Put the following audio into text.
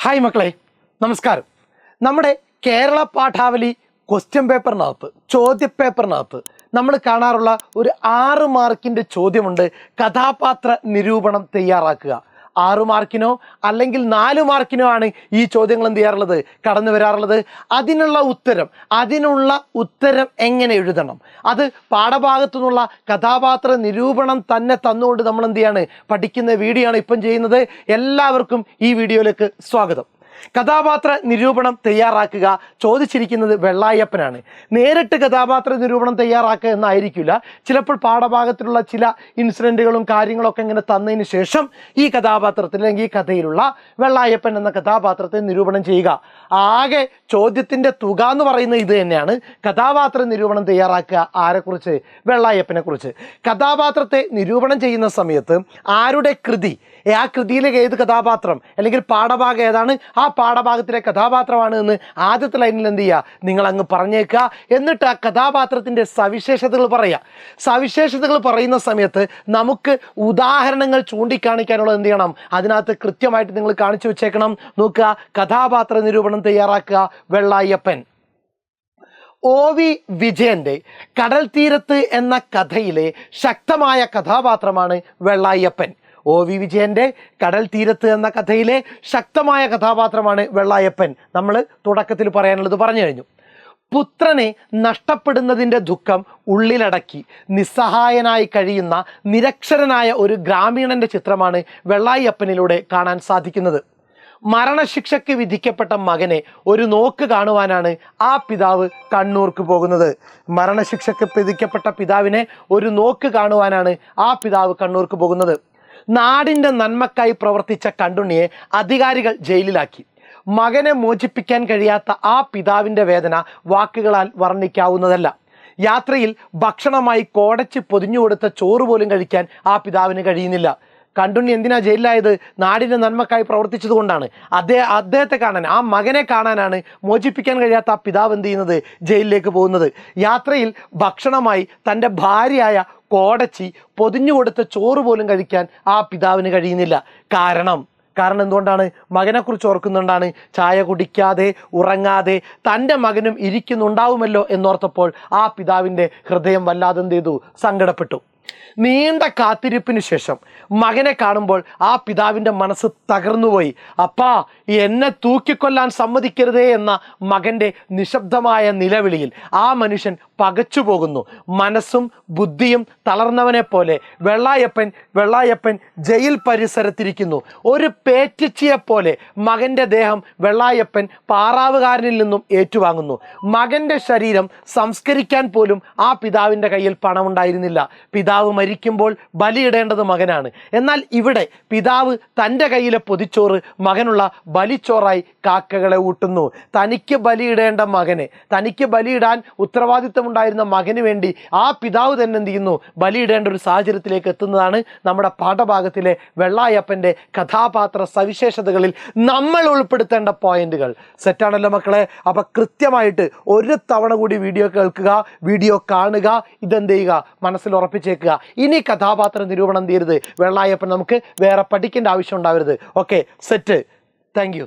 Hi മക്കളെ, നമസ്കാരം. നമ്മുടെ കേരള പാഠാവലി ക്വസ്റ്റ്യൻ പേപ്പറിനകത്ത്, ചോദ്യപേപ്പറിനകത്ത് നമ്മൾ കാണാറുള്ള ഒരു 6 മാർക്കിൻ്റെ ചോദ്യമുണ്ട്. കഥാപാത്ര നിരൂപണം തയ്യാറാക്കുക. 6 മാർക്കിനോ അല്ലെങ്കിൽ 4 മാർക്കിനോ ആണ് ഈ ചോദ്യങ്ങൾ എന്ത് ചെയ്യാറുള്ളത്, കടന്നു വരാറുള്ളത്. അതിനുള്ള ഉത്തരം എങ്ങനെ എഴുതണം, അത് പാഠഭാഗത്തു നിന്നുള്ള കഥാപാത്ര നിരൂപണം തന്നെ തന്നുകൊണ്ട് നമ്മൾ എന്ത് ചെയ്യാണ്, പഠിക്കുന്ന വീഡിയോ ആണ് ഇപ്പം ചെയ്യുന്നത്. എല്ലാവർക്കും ഈ വീഡിയോയിലേക്ക് സ്വാഗതം. കഥാപാത്ര നിരൂപണം തയ്യാറാക്കുക ചോദിച്ചിരിക്കുന്നത് വെള്ളായപ്പനാണ്. നേരിട്ട് കഥാപാത്ര നിരൂപണം തയ്യാറാക്കുക എന്നായിരിക്കില്ല. ചിലപ്പോൾ പാഠഭാഗത്തിലുള്ള ചില ഇൻസിഡൻറ്റുകളും കാര്യങ്ങളൊക്കെ ഇങ്ങനെ തന്നതിന് ശേഷം ഈ കഥാപാത്രത്തിൽ അല്ലെങ്കിൽ ഈ കഥയിലുള്ള വെള്ളായപ്പൻ എന്ന കഥാപാത്രത്തെ നിരൂപണം ചെയ്യുക. ആകെ ചോദ്യത്തിൻ്റെ തുക എന്ന് പറയുന്നത് ഇത് തന്നെയാണ്. കഥാപാത്ര നിരൂപണം തയ്യാറാക്കുക. ആരെക്കുറിച്ച്? വെള്ളായപ്പനെ കുറിച്ച്. കഥാപാത്രത്തെ നിരൂപണം ചെയ്യുന്ന സമയത്ത് ആരുടെ കൃതി, ആ കൃതിയിലെ ഏത് കഥാപാത്രം അല്ലെങ്കിൽ പാഠഭാഗം ഏതാണ്, ആ പാഠഭാഗത്തിലെ കഥാപാത്രമാണ് എന്ന് ആദ്യത്തെ ലൈനിൽ എന്ത് ചെയ്യുക, നിങ്ങൾ അങ്ങ് പറഞ്ഞേക്കുക. എന്നിട്ട് ആ കഥാപാത്രത്തിൻ്റെ സവിശേഷതകൾ പറയുക. സവിശേഷതകൾ പറയുന്ന സമയത്ത് നമുക്ക് ഉദാഹരണങ്ങൾ ചൂണ്ടിക്കാണിക്കാനുള്ളത് എന്ത് ചെയ്യണം, അതിനകത്ത് കൃത്യമായിട്ട് നിങ്ങൾ കാണിച്ചു വെച്ചേക്കണം. നോക്കുക, കഥാപാത്ര നിരൂപണം തയ്യാറാക്കുക. വെള്ളായപ്പൻ. OV വിജയൻ്റെ കടൽ തീരത്ത് എന്ന കഥയിലെ ശക്തമായ കഥാപാത്രമാണ് വെള്ളായപ്പൻ. OV വിജയൻ്റെ കടൽ തീരത്ത് എന്ന കഥയിലെ ശക്തമായ കഥാപാത്രമാണ് വെള്ളായപ്പൻ. നമ്മൾ തുടക്കത്തിൽ പറയാനുള്ളത് പറഞ്ഞു കഴിഞ്ഞു. പുത്രനെ നഷ്ടപ്പെടുന്നതിൻ്റെ ദുഃഖം ഉള്ളിലടക്കി നിസ്സഹായനായി കഴിയുന്ന നിരക്ഷരനായ ഒരു ഗ്രാമീണൻ്റെ ചിത്രമാണ് വെള്ളായപ്പനിലൂടെ കാണാൻ സാധിക്കുന്നത്. മരണശിക്ഷയ്ക്ക് വിധിക്കപ്പെട്ട മകനെ ഒരു നോക്ക് കാണുവാനാണ് ആ പിതാവ് കണ്ണൂർക്ക് പോകുന്നത്. മരണശിക്ഷയ്ക്ക് വിധിക്കപ്പെട്ട പിതാവിനെ ഒരു നോക്ക് കാണുവാനാണ് ആ പിതാവ് കണ്ണൂർക്ക് പോകുന്നത്. നാടിൻ്റെ നന്മക്കായി പ്രവർത്തിച്ച കണ്ടുണ്ണിയെ അധികാരികൾ ജയിലിലാക്കി. മകനെ മോചിപ്പിക്കാൻ കഴിയാത്ത ആ പിതാവിൻ്റെ വേദന വാക്കുകളാൽ വർണ്ണിക്കാവുന്നതല്ല. യാത്രയിൽ ഭക്ഷണമായി കോടച്ച് പൊതിഞ്ഞു കൊടുത്ത ചോറ് പോലും കഴിക്കാൻ ആ പിതാവിന് കഴിയുന്നില്ല. കണ്ടുണ്ണി എന്തിനാ ജയിലിലായത്? നാടിൻ്റെ നന്മക്കായി പ്രവർത്തിച്ചത് കൊണ്ടാണ്. അദ്ദേഹത്തെ കാണാൻ, ആ മകനെ കാണാനാണ് മോചിപ്പിക്കാൻ കഴിയാത്ത ആ പിതാവ് എന്ത് ചെയ്യുന്നത്, ജയിലിലേക്ക് പോകുന്നത്. യാത്രയിൽ ഭക്ഷണമായി തൻ്റെ ഭാര്യയായ കോടച്ചി പൊതിഞ്ഞു കൊടുത്ത ചോറ് പോലും കഴിക്കാൻ ആ പിതാവിന് കഴിയുന്നില്ല. കാരണം എന്തുകൊണ്ടാണ്? മകനെക്കുറിച്ച് ഓർക്കുന്നുണ്ടാണ്. ചായ കുടിക്കാതെ ഉറങ്ങാതെ തൻ്റെ മകനും ഇരിക്കുന്നുണ്ടാവുമല്ലോ എന്നോർത്തപ്പോൾ ആ പിതാവിൻ്റെ ഹൃദയം വല്ലാതെ എന്ത് ചെയ്തു, സങ്കടപ്പെട്ടു. നീണ്ട കാത്തിരിപ്പിന് ശേഷം മകനെ കാണുമ്പോൾ ആ പിതാവിൻ്റെ മനസ്സ് തകർന്നുപോയി. അപ്പാ, എന്നെ തൂക്കിക്കൊല്ലാൻ സമ്മതിക്കരുതേ എന്ന മകൻ്റെ നിശബ്ദമായ നിലവിളിയിൽ ആ മനുഷ്യൻ പകച്ചു പോകുന്നു. മനസ്സും ബുദ്ധിയും തളർന്നവനെ പോലെ വെള്ളായപ്പൻ ജയിൽ പരിസരത്തിരിക്കുന്നു. ഒരു പേറ്റിച്ചിയെപ്പോലെ മകൻ്റെ ദേഹം വെള്ളായപ്പൻ പാറാവുകാരനിൽ നിന്നും ഏറ്റുവാങ്ങുന്നു. മകൻ്റെ ശരീരം സംസ്കരിക്കാൻ പോലും ആ പിതാവിൻ്റെ കയ്യിൽ പണമുണ്ടായിരുന്നില്ല. പിതാവ് മരിക്കുമ്പോൾ ബലിയിടേണ്ടത് മകനാണ്. എന്നാൽ ഇവിടെ പിതാവ് തൻ്റെ കയ്യിലെ പൊതിച്ചോറ് മകനുള്ള ബലിച്ചോറായി കാക്കകളെ ഊട്ടുന്നു. തനിക്ക് ബലിയിടേണ്ട മകനെ, തനിക്ക് ബലിയിടാൻ ഉത്തരവാദിത്തമുണ്ടായിരുന്ന മകന് വേണ്ടി ആ പിതാവ് തന്നെ എന്ത് ചെയ്യുന്നു, ബലിയിടേണ്ട ഒരു സാഹചര്യത്തിലേക്ക് എത്തുന്നതാണ് നമ്മുടെ പാഠഭാഗത്തിലെ വെള്ളായപ്പൻ്റെ കഥാപാത്ര സവിശേഷതകളിൽ നമ്മൾ ഉൾപ്പെടുത്തേണ്ട പോയിന്റുകൾ. സെറ്റാണല്ലോ മക്കളെ? അപ്പം കൃത്യമായിട്ട് ഒരു തവണ കൂടി വീഡിയോ കേൾക്കുക, വീഡിയോ കാണുക, ഇതെന്ത് ചെയ്യുക, മനസ്സിൽ ഉറപ്പിച്ചേക്കുക. ഇനി കഥാപാത്ര നിരൂപണം തീരുത്, വെള്ളായപ്പൻ നമുക്ക് വേറെ പഠിക്കേണ്ട ആവശ്യം ഉണ്ടാവരുത്. Okay, set. Thank you.